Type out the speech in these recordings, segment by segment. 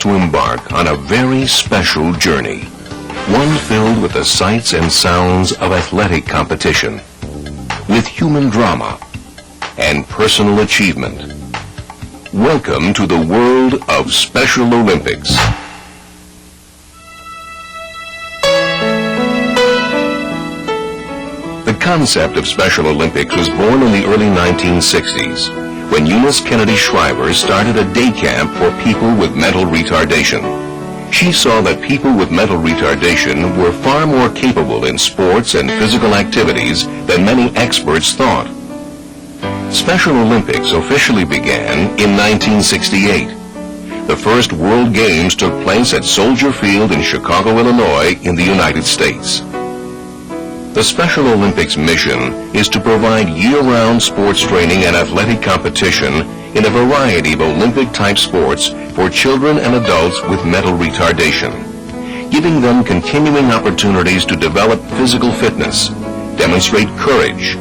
to embark on a very special journey, one filled with the sights and sounds of athletic competition, with human drama and personal achievement. Welcome to the world of Special Olympics. The concept of Special Olympics was born in the early 1960s, when Eunice Shriver started a day camp for people with mental retardation. She saw that people with mental retardation were far more capable in sports and physical activities than many experts thought. Special Olympics officially began in 1968. The first World Games took place at Soldier Field in Chicago, Illinois, in the United States. The Special Olympics mission is to provide year-round sports training and athletic competition in a variety of Olympic-type sports for children and adults with mental retardation, giving them continuing opportunities to develop physical fitness, demonstrate courage,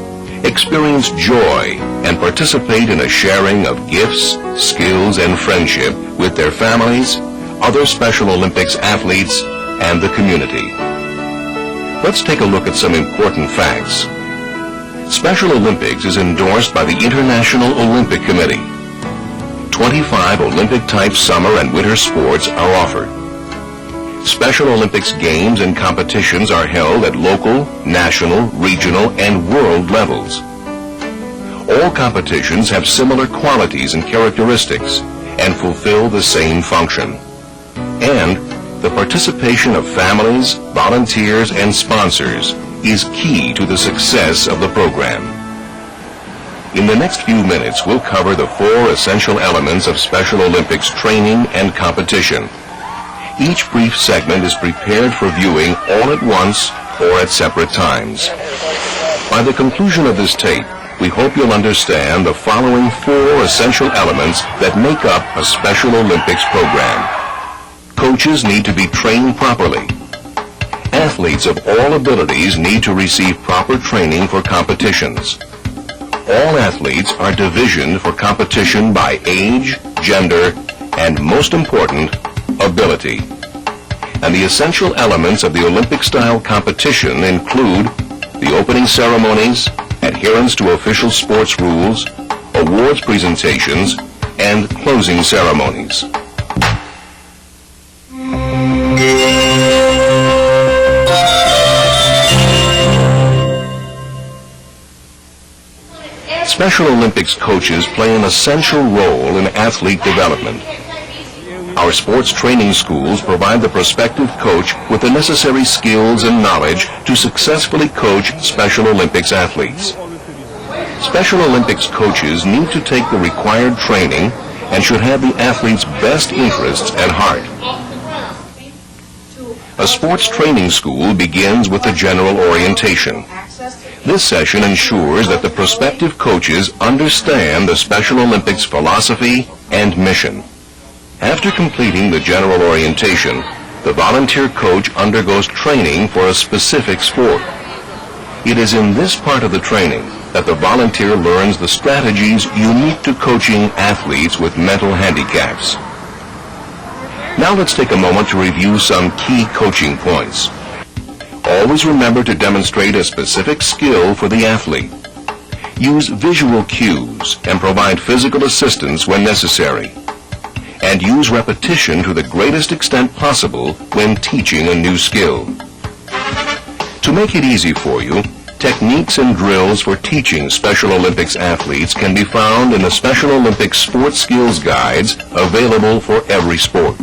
experience joy, and participate in a sharing of gifts, skills, and friendship with their families, other Special Olympics athletes, and the community. Let's take a look at some important facts. Special Olympics is endorsed by the International Olympic Committee. 25 Olympic-type summer and winter sports are offered. Special Olympics games and competitions are held at local, national, regional, and world levels. All competitions have similar qualities and characteristics and fulfill the same function. And the participation of families, volunteers, and sponsors is key to the success of the program. In the next few minutes, we'll cover the 4 essential elements of Special Olympics training and competition. Each brief segment is prepared for viewing all at once or at separate times. By the conclusion of this tape, we hope you'll understand the following 4 essential elements that make up a Special Olympics program. Coaches need to be trained properly. Athletes of all abilities need to receive proper training for competitions. All athletes are divisioned for competition by age, gender, and most important, ability. And the essential elements of the Olympic-style competition include the opening ceremonies, adherence to official sports rules, awards presentations, and closing ceremonies. Special Olympics coaches play an essential role in athlete development. Our sports training schools provide the prospective coach with the necessary skills and knowledge to successfully coach Special Olympics athletes. Special Olympics coaches need to take the required training and should have the athlete's best interests at heart. A sports training school begins with the general orientation. This session ensures that the prospective coaches understand the Special Olympics philosophy and mission. After completing the general orientation, the volunteer coach undergoes training for a specific sport. It is in this part of the training that the volunteer learns the strategies unique to coaching athletes with mental handicaps. Now let's take a moment to review some key coaching points. Always remember to demonstrate a specific skill for the athlete. Use visual cues and provide physical assistance when necessary. And use repetition to the greatest extent possible when teaching a new skill. To make it easy for you, techniques and drills for teaching Special Olympics athletes can be found in the Special Olympics Sports Skills Guides available for every sport.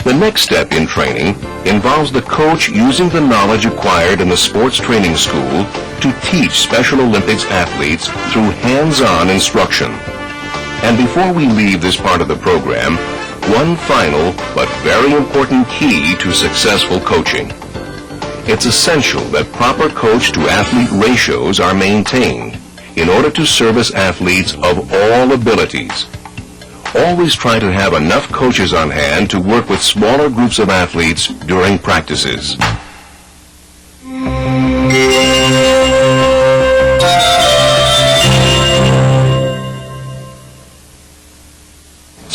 The next step in training involves the coach using the knowledge acquired in the sports training school to teach Special Olympics athletes through hands-on instruction. And before we leave this part of the program, one final but very important key to successful coaching. It's essential that proper coach-to-athlete ratios are maintained in order to service athletes of all abilities. Always try to have enough coaches on hand to work with smaller groups of athletes during practices.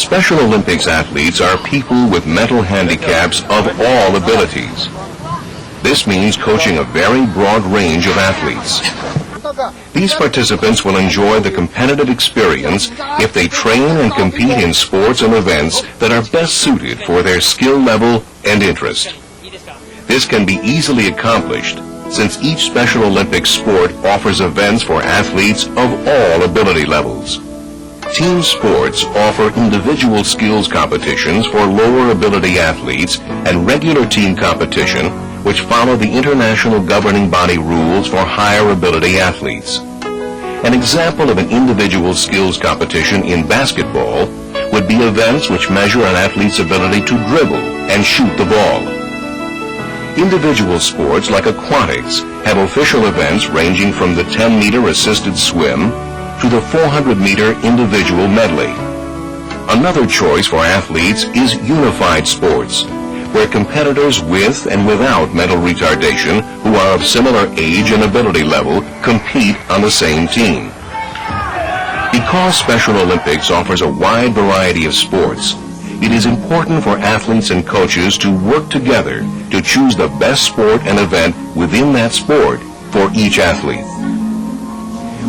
Special Olympics athletes are people with mental handicaps of all abilities. This means coaching a very broad range of athletes. These participants will enjoy the competitive experience if they train and compete in sports and events that are best suited for their skill level and interest. This can be easily accomplished since each Special Olympics sport offers events for athletes of all ability levels. Team sports offer individual skills competitions for lower ability athletes and regular team competition which follow the international governing body rules for higher ability athletes. An example of an individual skills competition in basketball would be events which measure an athlete's ability to dribble and shoot the ball. Individual sports like aquatics have official events ranging from the 10-meter assisted swim to the 400-meter individual medley. Another choice for athletes is unified sports, where competitors with and without mental retardation who are of similar age and ability level compete on the same team. Because Special Olympics offers a wide variety of sports, it is important for athletes and coaches to work together to choose the best sport and event within that sport for each athlete.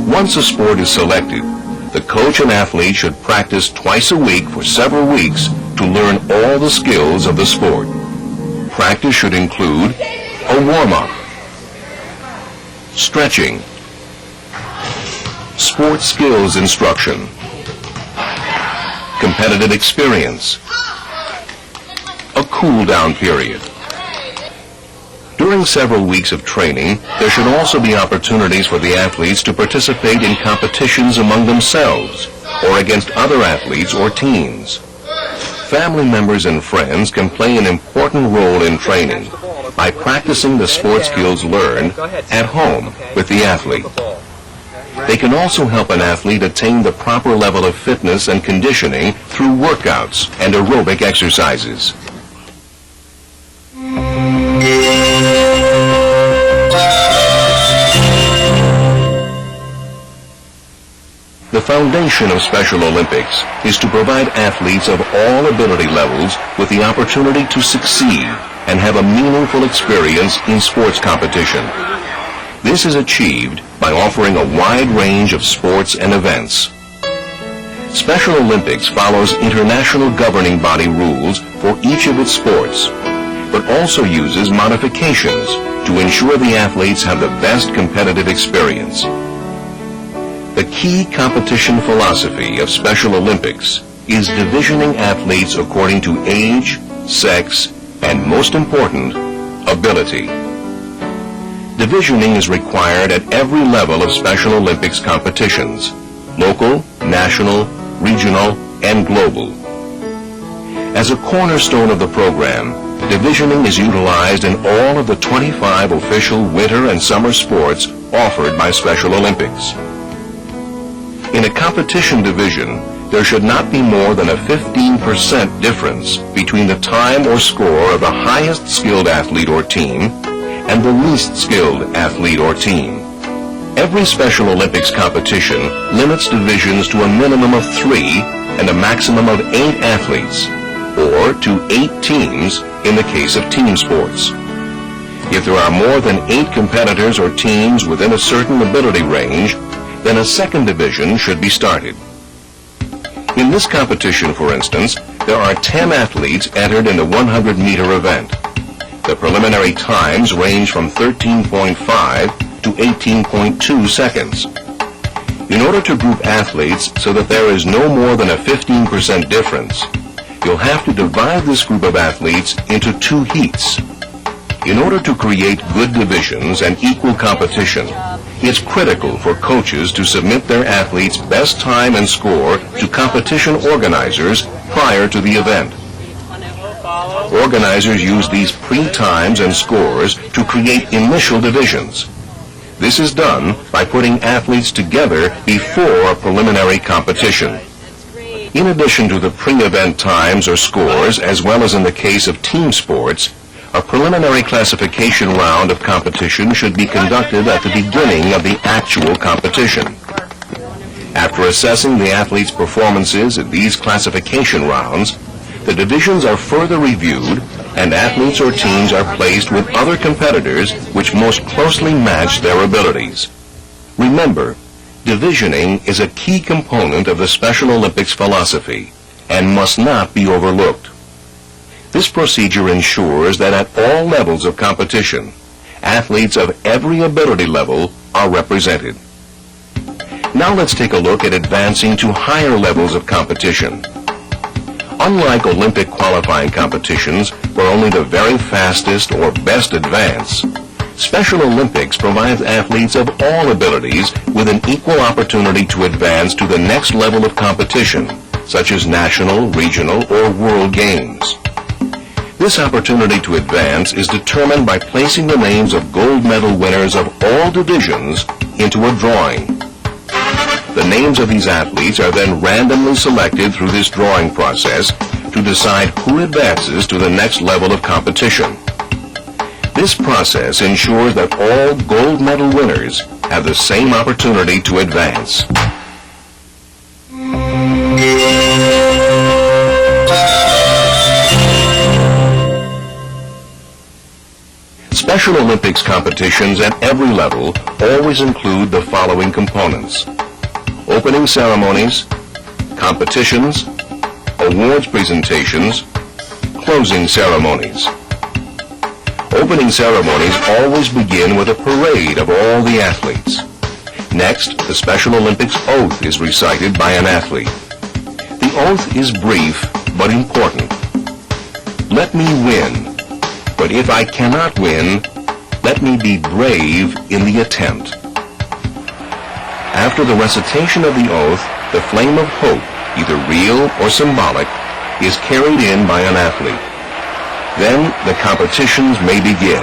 Once a sport is selected, the coach and athlete should practice twice a week for several weeks to learn all the skills of the sport. Practice should include a warm-up, stretching, sports skills instruction, competitive experience, a cool-down period. During several weeks of training, there should also be opportunities for the athletes to participate in competitions among themselves or against other athletes or teams. Family members and friends can play an important role in training by practicing the sports skills learned at home with the athlete. They can also help an athlete attain the proper level of fitness and conditioning through workouts and aerobic exercises. The foundation of Special Olympics is to provide athletes of all ability levels with the opportunity to succeed and have a meaningful experience in sports competition. This is achieved by offering a wide range of sports and events. Special Olympics follows international governing body rules for each of its sports, but also uses modifications to ensure the athletes have the best competitive experience. The key competition philosophy of Special Olympics is divisioning athletes according to age, sex, and most important, ability. Divisioning is required at every level of Special Olympics competitions, local, national, regional, and global. As a cornerstone of the program, divisioning is utilized in all of the 25 official winter and summer sports offered by Special Olympics. In a competition division, there should not be more than a 15% difference between the time or score of the highest skilled athlete or team and the least skilled athlete or team. Every Special Olympics competition limits divisions to a minimum of 3 and a maximum of 8 athletes, or to 8 teams in the case of team sports. If there are more than 8 competitors or teams within a certain ability range, then a second division should be started. In this competition, for instance, there are 10 athletes entered in the 100-meter event. The preliminary times range from 13.5 to 18.2 seconds. In order to group athletes so that there is no more than a 15% difference, you'll have to divide this group of athletes into 2 heats. In order to create good divisions and equal competition, it's critical for coaches to submit their athletes' best time and score to competition organizers prior to the event. Organizers use these pre-times and scores to create initial divisions. This is done by putting athletes together before a preliminary competition. In addition to the pre-event times or scores, as well as in the case of team sports, a preliminary classification round of competition should be conducted at the beginning of the actual competition. After assessing the athletes' performances in these classification rounds, the divisions are further reviewed and athletes or teams are placed with other competitors which most closely match their abilities. Remember, divisioning is a key component of the Special Olympics philosophy and must not be overlooked. This procedure ensures that at all levels of competition, athletes of every ability level are represented. Now let's take a look at advancing to higher levels of competition. Unlike Olympic qualifying competitions where only the very fastest or best advance, Special Olympics provides athletes of all abilities with an equal opportunity to advance to the next level of competition, such as national, regional, or world games. This opportunity to advance is determined by placing the names of gold medal winners of all divisions into a drawing. The names of these athletes are then randomly selected through this drawing process to decide who advances to the next level of competition. This process ensures that all gold medal winners have the same opportunity to advance. Special Olympics competitions at every level always include the following components: opening ceremonies, competitions, awards presentations, closing ceremonies. Opening ceremonies always begin with a parade of all the athletes. Next, the Special Olympics oath is recited by an athlete. The oath is brief but important. Let me win, but if I cannot win, let me be brave in the attempt. After the recitation of the oath, the flame of hope, either real or symbolic, is carried in by an athlete. Then the competitions may begin.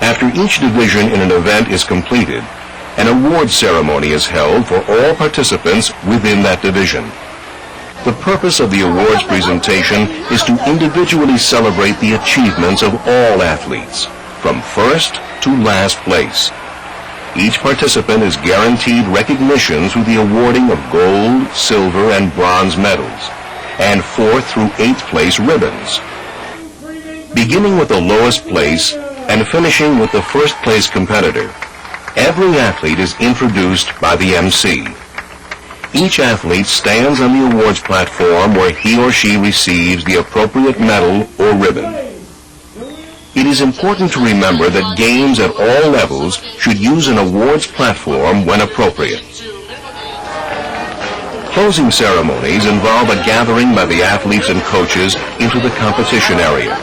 After each division in an event is completed, an awards ceremony is held for all participants within that division. The purpose of the awards presentation is to individually celebrate the achievements of all athletes, from first to last place. Each participant is guaranteed recognition through the awarding of gold, silver, and bronze medals, and 4th through 8th place ribbons. Beginning with the lowest place and finishing with the first place competitor, every athlete is introduced by the MC. Each athlete stands on the awards platform where he or she receives the appropriate medal or ribbon. It is important to remember that games at all levels should use an awards platform when appropriate. Closing ceremonies involve a gathering by the athletes and coaches into the competition area.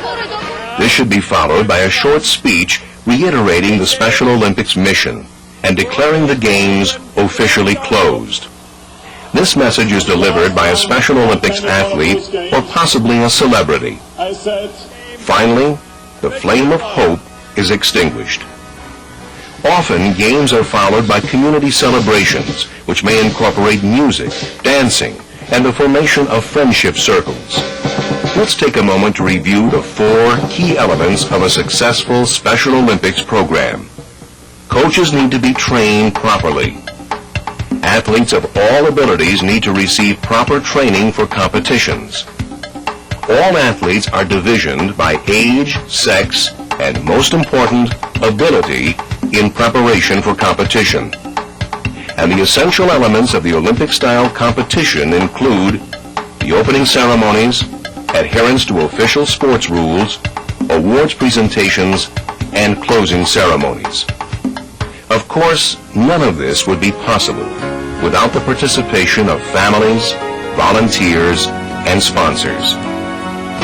This should be followed by a short speech reiterating the Special Olympics mission and declaring the Games officially closed. This message is delivered by a Special Olympics athlete or possibly a celebrity. Finally, the flame of hope is extinguished. Often, games are followed by community celebrations, which may incorporate music, dancing, and the formation of friendship circles. Let's take a moment to review the 4 key elements of a successful Special Olympics program. Coaches need to be trained properly. Athletes of all abilities need to receive proper training for competitions. All athletes are divisioned by age, sex, and most important, ability in preparation for competition. And the essential elements of the Olympic-style competition include the opening ceremonies, adherence to official sports rules, awards presentations, and closing ceremonies. Of course, none of this would be possible without the participation of families, volunteers, and sponsors.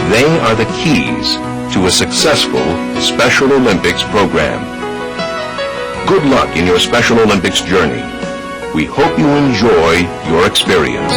They are the keys to a successful Special Olympics program. Good luck in your Special Olympics journey. We hope you enjoy your experience.